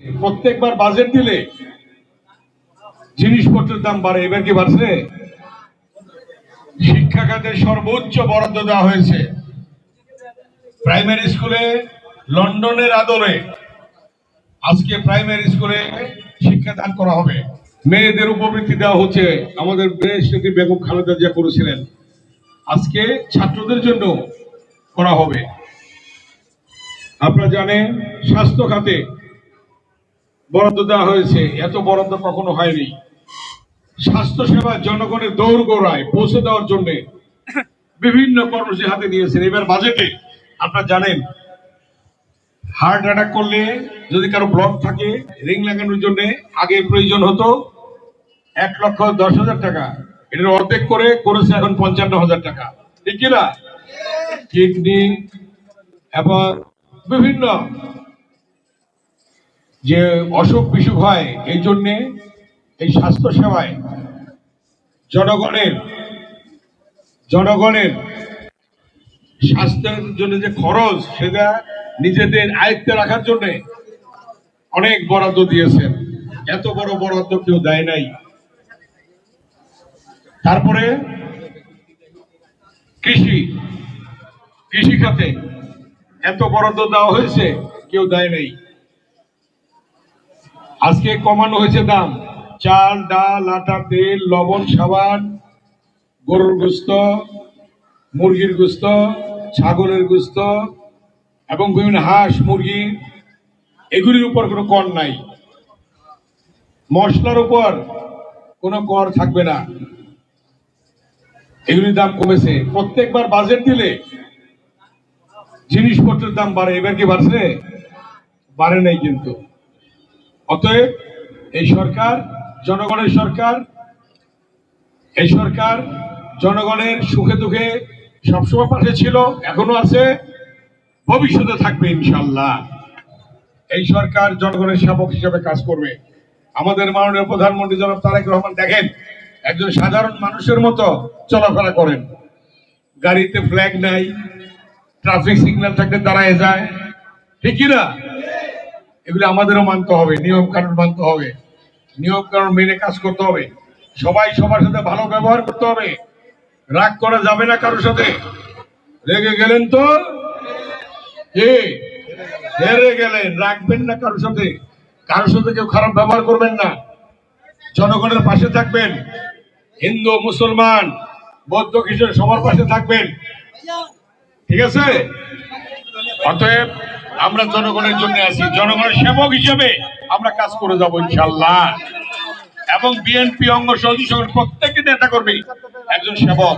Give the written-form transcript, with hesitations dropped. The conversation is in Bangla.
প্রত্যেকবার বাজেট দিলে জিনিসপত্রের দাম বাড়ে, এবার কি বাড়ছে? শিক্ষা খাতে সর্বোচ্চ বরাদ্দ দেওয়া হয়েছে। প্রাইমারি স্কুলে লন্ডনের আদলে আজকে প্রাইমারি স্কুলে শিক্ষাদান করা হবে। মেয়েদের উপবৃত্তি দেওয়া হচ্ছে, আমাদের দেশনেত্রী বেগম খালেদা জিয়া করেছিলেন, আজকে ছাত্রদের জন্য করা হবে। আপনারা জানেন স্বাস্থ্য খাতে বরাদ্দ দেওয়া হয়েছে, এত বরাদ্দ কখনো হয়নি। স্বাস্থ্য সেবা জনগণের দৌড় গোড়ায় পৌঁছে দেওয়ার জন্য বিভিন্ন কর্মসূচি হাতে নিয়েছেন। এবার বাজেটে আপনারা জানেন হার্ট অ্যাটাক করলে যদি কারো ব্লক থাকে রিং লাগানোর জন্য আগে প্রয়োজন হতো 1,10,000 টাকা, এটার অর্ধেক করেছে এখন 55,000 টাকা, ঠিক কিনা? কিডনি এবং বিভিন্ন যে অসুখ বিসুখ হয়, এই জন্যে এই স্বাস্থ্য সেবায় জনগণের স্বাস্থ্যের জন্য যে খরচ, সেটা নিজেদের আয়ত্তে রাখার জন্য অনেক বরাদ্দ দিয়েছেন। এত বড় বরাদ্দ কেউ দেয় নাই। তারপরে কৃষি খাতে এত বরাদ্দ দেওয়া হয়েছে, কেউ দেয় নাই। আজকে কমানো হয়েছে দাম, চাল, ডাল, আটা, তেল, লবণ, সাবান, গরুর গোস্ত, মুরগির গোস্ত, ছাগলের গোস্ত এবং বিভিন্ন হাঁস মুরগি, এগুলির উপর কোনো কর নাই। মশলার উপর কোনো কর থাকবে না, এগুলির দাম কমেছে। প্রত্যেকবার বাজেট দিলে জিনিসপত্রের দাম বাড়ে, এবার কি বাড়ছে? বাড়ে নাই কিন্তু। অতএব এই সরকার জনগণের সরকার, এই সরকার জনগণের সুখে দুঃখে সবসময় পাশে ছিল, এখনো আছে, ভবিষ্যতে থাকবে ইনশাল্লাহ। এই সরকার জনগণের সেবক হিসেবে কাজ করবে। আমাদের মাননীয় প্রধানমন্ত্রী জনাব তারেক রহমান দেখেন একজন সাধারণ মানুষের মতো চলাফেরা করেন, গাড়িতে ফ্ল্যাগ নাই, ট্রাফিক সিগন্যাল থাকলে দাঁড়ায় যায়, ঠিক না? এগুলো আমাদেরও মানতে হবে, নিয়ম কানুন মানতে হবে, নিয়ম কানুন মেনে কাজ করতে হবে, সবাই সবার সাথে ভালো ব্যবহার করতে হবে, রাগ করা যাবে না কারোর সাথে। রেগে গেলেন তো হেরে গেলেন, রাখবেন না কারোর সাথে, কারোর সাথে কেউ খারাপ ব্যবহার করবেন না, জনগণের পাশে থাকবেন, হিন্দু মুসলমান বৌদ্ধ খ্রিস্টান সবার পাশে থাকবেন, ঠিক আছে? অতএব আমরা জনগণের জন্য আছি, জনগণের সেবক হিসেবে আমরা কাজ করে যাব ইনশাল্লাহ। এবং বিএনপি অঙ্গ সহযোগী প্রত্যেকটি নেতা কর্মী একজন সেবক।